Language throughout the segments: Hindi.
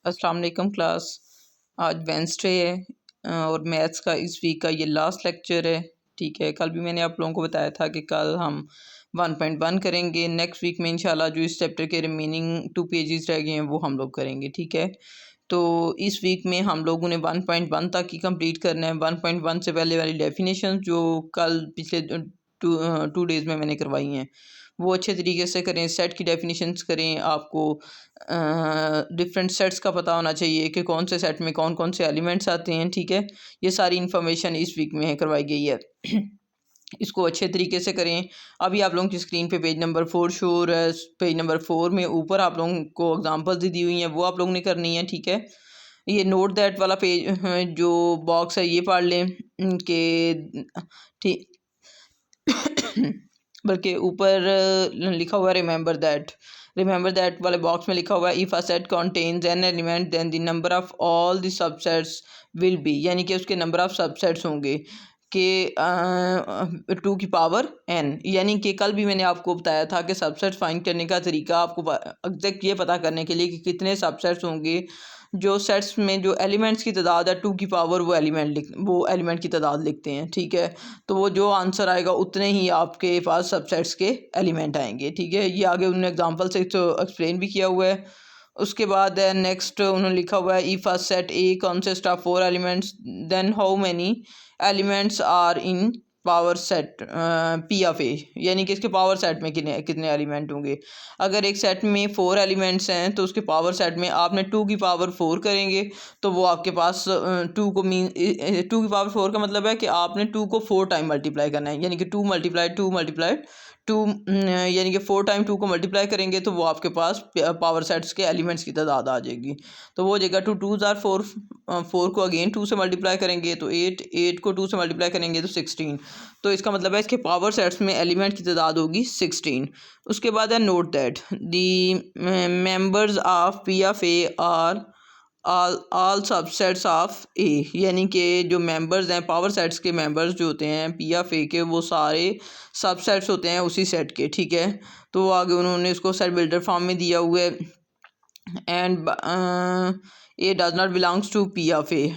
अस्सलाम वालेकुम क्लास। आज वेंसडे है और मैथ्स का इस वीक का ये लास्ट लेक्चर है। ठीक है, कल भी मैंने आप लोगों को बताया था कि कल हम 1.1 करेंगे। नेक्स्ट वीक में इंशाल्लाह जो इस चैप्टर के रिमेनिंग 2 पेजेस रह गए हैं वो हम लोग करेंगे। ठीक है, तो इस वीक में हम लोगों ने 1.1 तक ही कंप्लीट करना है। 1.1 से पहले वाली डेफिनेशन जो कल पिछले टू डेज़ में मैंने करवाई हैं वो अच्छे तरीके से करें। सेट की डेफिनेशंस करें। आपको डिफरेंट सेट्स का पता होना चाहिए कि कौन से सेट में कौन कौन से एलिमेंट्स आते हैं। ठीक है, ये सारी इन्फॉर्मेशन इस वीक में करवाई गई है। इसको अच्छे तरीके से करें। अभी आप लोगों की स्क्रीन पे पेज नंबर 4 शो हो रहा है। पेज नंबर 4 में ऊपर आप लोगों को एग्जांपल्स दी हुई हैं, वो आप लोगों ने करनी है। ठीक है, ये नोट दैट वाला पेज जो बॉक्स है ये पढ़ लें कि ठीक बल्कि ऊपर लिखा हुआ है रिमेंबर दैट वाले बॉक्स में लिखा हुआ है if a set contains n element then the number of all the subsets will be, यानी कि उसके नंबर ऑफ सबसेट्स होंगे कि 2 की पावर n। यानी कि कल भी मैंने आपको बताया था कि सबसेट फाइंड करने का तरीका आपको एग्जैक्ट ये पता करने के लिए कि कितने सबसेट्स होंगे। जो सेट्स में जो एलिमेंट्स की तादाद है 2 की पावर वो एलिमेंट की तादाद लिखते हैं। ठीक है, तो वो जो आंसर आएगा उतने ही आपके पास सबसेट्स के एलिमेंट आएंगे। ठीक है, ये आगे उन्होंने एग्जांपल से तो एक्सप्लेन भी किया हुआ है। उसके बाद नेक्स्ट उन्होंने लिखा हुआ है if a set A consist of 4 elements then how many elements are in power set P of A, यानी कि इसके पावर सेट में कितने कितने एलिमेंट होंगे। अगर एक सेट में 4 एलिमेंट्स हैं तो उसके पावर सेट में आपने 2 की पावर 4 करेंगे तो वो आपके पास 2 की पावर 4 का मतलब है कि आपने 2 को 4 टाइम मल्टीप्लाई करना है, यानी कि 2 मल्टीप्लाई 2 यानी कि 4 टाइम 2 को मल्टीप्लाई करेंगे तो वो आपके पास पावर सेट्स के एलिमेंट्स की तादाद आ जाएगी। तो वो जगह 2 2 4 4 को अगेन 2 से मल्टीप्लाई करेंगे तो 8 को 2 से मल्टीप्लाई करेंगे तो 16। तो इसका मतलब है इसके पावर सेट्स में एलिमेंट की तादाद होगी 16। उसके बाद है note that the members of P of A are all subsets of A, यानी कि जो मेंबर्स हैं पावर सेट्स के मेंबर्स जो होते हैं पी ऑफ ए के वो सारे सबसेट्स होते हैं उसी सेट के। ठीक है, तो आगे उन्होंने इसको सेट बिल्डर फॉर्म में दिया हुआ है and A does not belongs to P of A,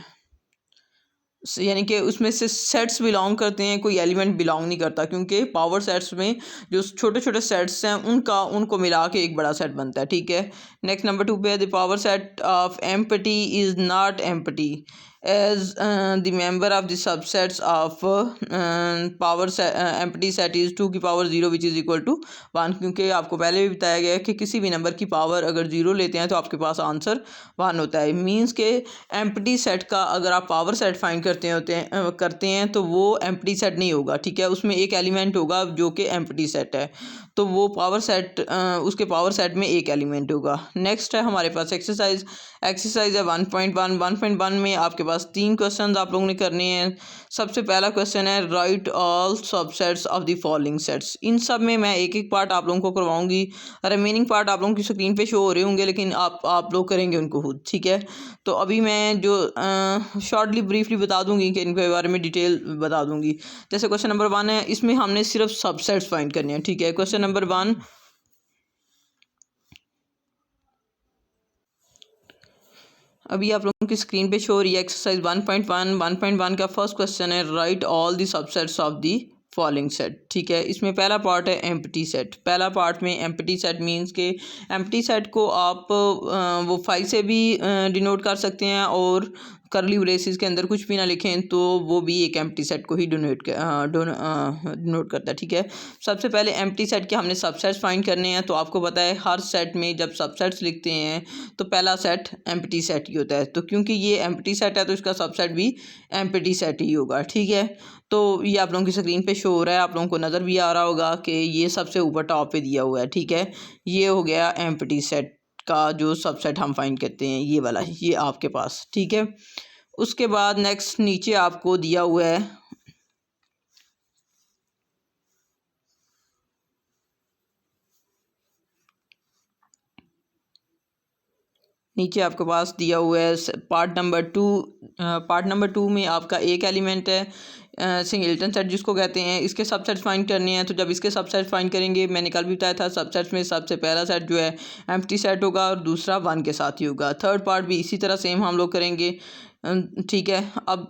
यानी कि उसमें से सेट्स बिलोंग करते हैं, कोई एलिमेंट बिलोंग नहीं करता, क्योंकि पावर सेट्स में जो छोटे छोटे सेट्स हैं उनको मिला के एक बड़ा सेट बनता है। ठीक है, नेक्स्ट नंबर 2 पे the power set of empty is not empty as the member of the subsets of power empty set is 2 की power 0 which is equal to 1, क्योंकि आपको पहले भी बताया गया है कि किसी भी नंबर की पावर अगर 0 लेते हैं तो आपके पास आंसर 1 होता है। मीन्स के एम्पटी सेट का अगर आप पावर सेट फाइंड करते हैं तो वो एम्पटी सेट नहीं होगा। ठीक है, उसमें एक एलिमेंट होगा जो कि एम्पटी सेट है, तो वो पावर सेट उसके पावर सेट में एक एलिमेंट होगा। नेक्स्ट है हमारे पास एक्सरसाइज है 1.1 में आपके पास 3 क्वेश्चन आप लोगों ने करने हैं। सबसे पहला क्वेश्चन है write all subsets of the following sets. इन सब में मैं एक एक पार्ट आप लोगों को करवाऊंगी, रिमेनिंग पार्ट आप लोगों की स्क्रीन पे शो हो रहे होंगे, लेकिन आप लोग करेंगे उनको खुद। ठीक है, तो अभी मैं जो शॉर्टली ब्रीफली बता दूंगी कि इनके बारे में डिटेल बता दूंगी। जैसे क्वेश्चन नंबर 1 है, इसमें हमने सिर्फ सबसेट्स फाइंड करने हैं। ठीक है, क्वेश्चन नंबर 1 अभी आप लोगों की स्क्रीन पे शो हो रही है। एक्सरसाइज 1.1 का फर्स्ट क्वेश्चन है write all the subsets of the following set. ठीक है, इसमें पहला पार्ट है एम्प्टी सेट। पहला पार्ट में एम्प्टी सेट मींस के एम्प्टी सेट को आप वो 5 से भी डिनोट कर सकते हैं, और करली ब्रेसिस के अंदर कुछ भी ना लिखें तो वो भी एक एम्प्टी सेट को ही डिनोट करता है। ठीक है, सबसे पहले एम्प्टी सेट के हमने सबसेट्स फाइंड करने हैं। तो आपको पता है हर सेट में जब सबसेट्स लिखते हैं तो पहला सेट एम्प्टी सेट ही होता है, तो क्योंकि ये एम्प्टी सेट है तो इसका सबसेट भी एम्प्टी सेट ही होगा। ठीक है, तो ये आप लोगों की स्क्रीन पे शो हो रहा है, आप लोगों को नज़र भी आ रहा होगा कि ये सबसे ऊपर टॉप पे दिया हुआ है। ठीक है, ये हो गया एम्प्टी सेट का जो सबसेट हम फाइंड करते हैं, ये वाला ये आपके पास। ठीक है, उसके बाद नेक्स्ट नीचे आपको दिया हुआ है नीचे आपके पास दिया हुआ है पार्ट नंबर 2 में आपका एक एलिमेंट है, सिंगल्टन सेट जिसको कहते हैं, इसके सबसेट्स फाइंड करने हैं। तो जब इसके सबसेट्स फाइंड करेंगे, मैंने कल भी बताया था, सबसेट्स में सबसे पहला सेट जो है एम्प्टी सेट होगा और दूसरा 1 के साथ ही होगा। थर्ड पार्ट भी इसी तरह सेम हम लोग करेंगे, ठीक है। अब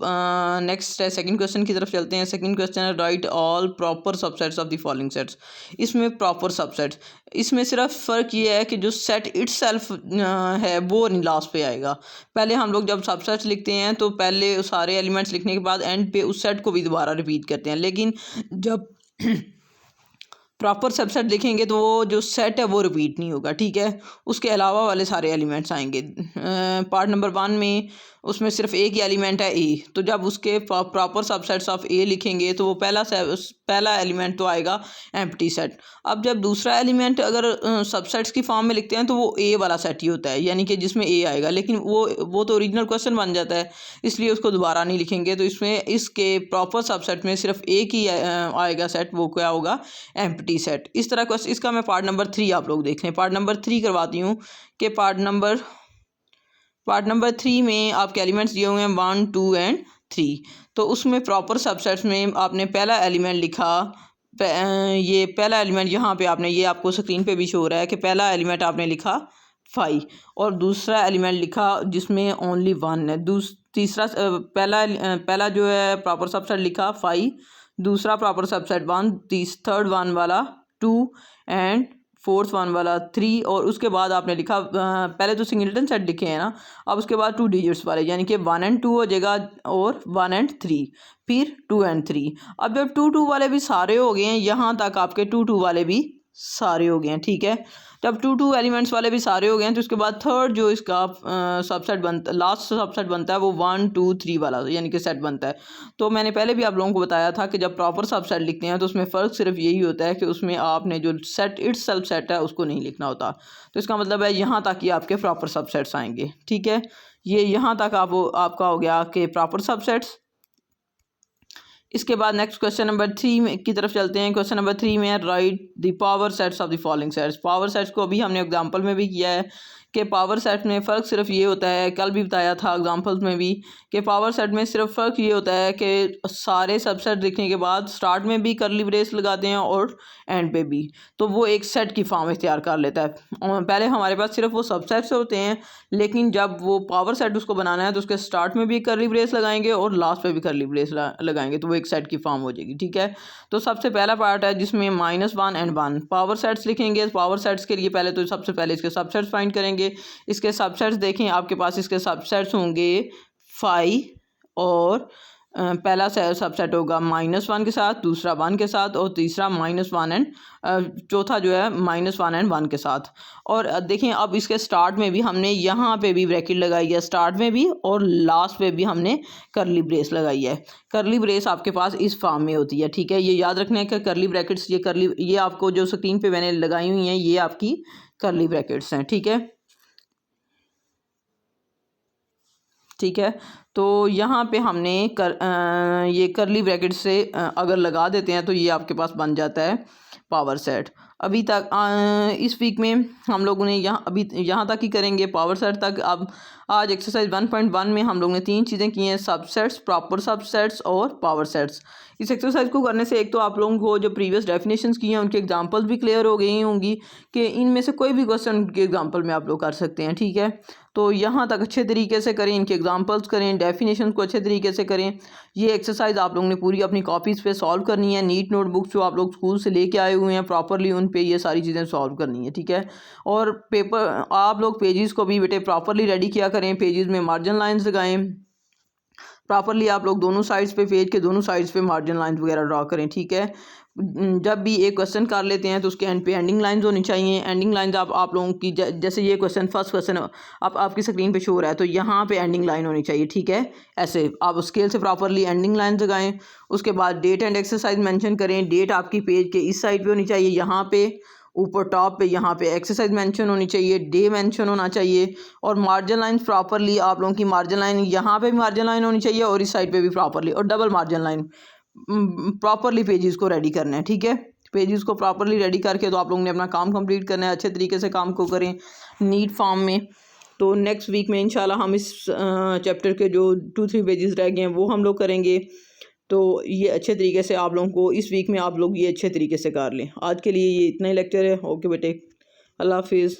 नेक्स्ट है सेकंड क्वेश्चन की तरफ चलते हैं। सेकंड क्वेश्चन है write all proper subsets of the following sets. इसमें प्रॉपर सबसेट्स, इसमें सिर्फ फ़र्क ये है कि जो सेट इटसेल्फ है वो लास्ट पे आएगा। पहले हम लोग जब सबसेट्स लिखते हैं तो पहले सारे एलिमेंट्स लिखने के बाद एंड पे उस सेट को भी दोबारा रिपीट करते हैं, लेकिन जब प्रॉपर सबसेट देखेंगे तो वो जो सेट है वो रिपीट नहीं होगा, ठीक है। उसके अलावा वाले सारे एलिमेंट्स आएंगे। पार्ट नंबर 1 में उसमें सिर्फ एक ही एलिमेंट है ए, तो जब उसके प्रॉपर सबसेट्स ऑफ ए लिखेंगे तो वो पहला एलिमेंट तो आएगा एम्प्टी सेट। अब जब दूसरा एलिमेंट अगर सबसेट्स की फॉर्म में लिखते हैं तो वो ए वाला सेट ही होता है, यानी कि जिसमें ए आएगा, लेकिन वो तो ओरिजिनल क्वेश्चन बन जाता है, इसलिए उसको दोबारा नहीं लिखेंगे। तो इसमें इसके प्रॉपर सबसेट में सिर्फ एक ही आएगा सेट, वो क्या होगा, एम्प्टी सेट। इस तरह क्वेश्चन, इसका मैं पार्ट नंबर 3 आप लोग देख लें। पार्ट नंबर 3 करवाती हूँ कि पार्ट नंबर 3 में आपके एलिमेंट्स दिए हुए हैं 1, 2 एंड 3। तो उसमें प्रॉपर सबसेट्स में आपने पहला एलिमेंट लिखा, ये पहला एलिमेंट यहाँ पे आपने, ये आपको स्क्रीन पे भी शो हो रहा है कि पहला एलिमेंट आपने लिखा 5 और दूसरा एलिमेंट लिखा जिसमें ओनली 1 है। तीसरा पहला जो है प्रॉपर सबसेट लिखा 5, दूसरा प्रॉपर सबसेट 1, थर्ड वन वाला 2 एंड फोर्थ वन वाला 3, और उसके बाद आपने लिखा पहले तो सिंगल्टन सेट लिखे हैं ना, अब उसके बाद 2 डिजिट्स वाले, यानी कि 1 एंड 2 हो जाएगा और 1 एंड 3, फिर 2 एंड 3। अब जब 2, 2 वाले भी सारे हो गए हैं, यहाँ तक आपके 2, 2 वाले भी सारे हो गए हैं, ठीक है। जब 2, 2 एलिमेंट्स वाले भी सारे हो गए हैं तो उसके बाद थर्ड जो इसका सबसेट बनता, लास्ट सबसेट बनता है वो 1, 2, 3 वाला, यानी कि सेट बनता है। तो मैंने पहले भी आप लोगों को बताया था कि जब प्रॉपर सबसेट लिखते हैं तो उसमें फ़र्क सिर्फ यही होता है कि उसमें आपने जो सेट इटसेल्फ सेट है उसको नहीं लिखना होता। तो इसका मतलब है यहाँ तक ही आपके प्रॉपर सबसेट्स आएंगे, ठीक है। ये यहाँ तक आपका हो गया कि प्रॉपर सबसेट्स। इसके बाद नेक्स्ट क्वेश्चन नंबर 3 की तरफ चलते हैं। क्वेश्चन नंबर 3 में right the power sets of the following sets. Power sets को अभी हमने एग्जांपल में भी किया है कि पावर सेट में फ़र्क सिर्फ ये होता है, कल भी बताया था एग्जांपल्स में भी, कि पावर सेट में सिर्फ फ़र्क ये होता है कि सारे सबसेट लिखने के बाद स्टार्ट में भी करली ब्रेस लगाते हैं और एंड पे भी, तो वो एक सेट की फॉर्म इख्तियार कर लेता है। पहले हमारे पास सिर्फ वो सबसेट्स होते हैं, लेकिन जब वो पावर सेट उसको बनाना है तो उसके स्टार्ट में भी करली ब्रेस लगाएंगे और लास्ट पे भी करली ब्रेस लगाएंगे, तो वो एक सेट की फॉर्म हो जाएगी, ठीक है। तो सबसे पहला पार्ट है जिसमें -1 एंड 1 पावर सेट्स लिखेंगे। पावर सेट्स के लिए पहले तो सबसे पहले इसके सबसेट्स फाइंड करेंगे। इसके सबसेट्स देखें, आपके पास इसके सबसेट्स होंगे 5 और पहला सबसेट होगा -1 के साथ, दूसरा 1 के साथ और तीसरा -1 एंड चौथा जो है -1 एंड 1 के साथ। और देखें अब इसके स्टार्ट में भी हमने यहाँ पे भी ब्रैकेट लगाई है, स्टार्ट में भी और लास्ट पे भी हमने करली ब्रेस लगाई है। करली ब्रेस आपके पास इस फॉर्म में होती है, ठीक है। ये याद रखना है कि करली ब्रैकेट्स, ये आपको जो स्क्रीन पे मैंने लगाई हुई हैं ये आपकी करली ब्रैकेट्स हैं, ठीक है, ठीक है। तो यहाँ पे हमने ये करली ब्रैकेट से अगर लगा देते हैं तो ये आपके पास बन जाता है पावर सेट। अभी तक इस वीक में हम लोगों ने यहाँ तक ही करेंगे पावर सेट तक। अब आज एक्सरसाइज 1.1 में हम लोगों ने 3 चीज़ें की हैं, सबसेट्स, प्रॉपर सबसेट्स और पावर सेट्स। इस एक्सरसाइज को करने से एक तो आप लोगों को जो प्रीवियस डेफिनेशंस की हैं उनके एग्जांपल्स भी क्लियर हो गई होंगी कि इनमें से कोई भी क्वेश्चन के एग्जांपल में आप लोग कर सकते हैं, ठीक है। तो यहाँ तक अच्छे तरीके से करें, इनके एग्जांपल्स करें, डेफिनेशन को अच्छे तरीके से करें। ये एक्सरसाइज आप लोगों ने पूरी अपनी कॉपीज़ पे सॉल्व करनी है। नीट नोटबुक्स जो आप लोग स्कूल से लेके आए हुए हैं प्रॉपरली उन पे ये सारी चीज़ें सॉल्व करनी है, ठीक है। और पेपर आप लोग पेजेस को भी बेटे प्रॉपरली रेडी किया करें, पेजेस में मार्जिन लाइन्स लगाएं प्रॉपरली। आप लोग दोनों साइड्स पे, पेज के दोनों साइड्स पे मार्जिन लाइन्स वगैरह ड्रा करें, ठीक है। जब भी एक क्वेश्चन कर लेते हैं तो उसके एंड पे एंडिंग लाइंस होनी चाहिए। एंडिंग लाइंस आप लोगों की जैसे ये क्वेश्चन, फर्स्ट क्वेश्चन आपकी स्क्रीन पे शो हो रहा है तो यहाँ पे एंडिंग लाइन होनी चाहिए, ठीक है। ऐसे आप स्केल से प्रॉपरली एंडिंग लाइन लगाएं। उसके बाद डेट एंड एक्सरसाइज मेंशन करें। डेट आपकी पेज के इस साइड पे होनी चाहिए, यहाँ पे ऊपर टॉप पे, यहाँ पे एक्सरसाइज मेंशन होनी चाहिए, डे मेंशन होना चाहिए। और मार्जिन लाइन प्रॉपरली आप लोगों की मार्जिन लाइन यहाँ पे भी मार्जिन लाइन होनी चाहिए और इस साइड पे भी प्रॉपरली, और double margin line properly pages को रेडी करना है, ठीक है। पेजेस को प्रॉपरली रेडी करके तो आप लोगों ने अपना काम कंप्लीट करना है। अच्छे तरीके से काम को करें नीट फॉर्म में। तो नेक्स्ट वीक में इंशाल्लाह हम इस चैप्टर के जो 2-3 पेजेस रह गए हैं वो हम लोग करेंगे। तो ये अच्छे तरीके से आप लोगों को इस वीक में आप लोग ये अच्छे तरीके से कर लें। आज के लिए ये इतना ही लेक्चर है। ओके बेटे, अल्लाह हाफिज़।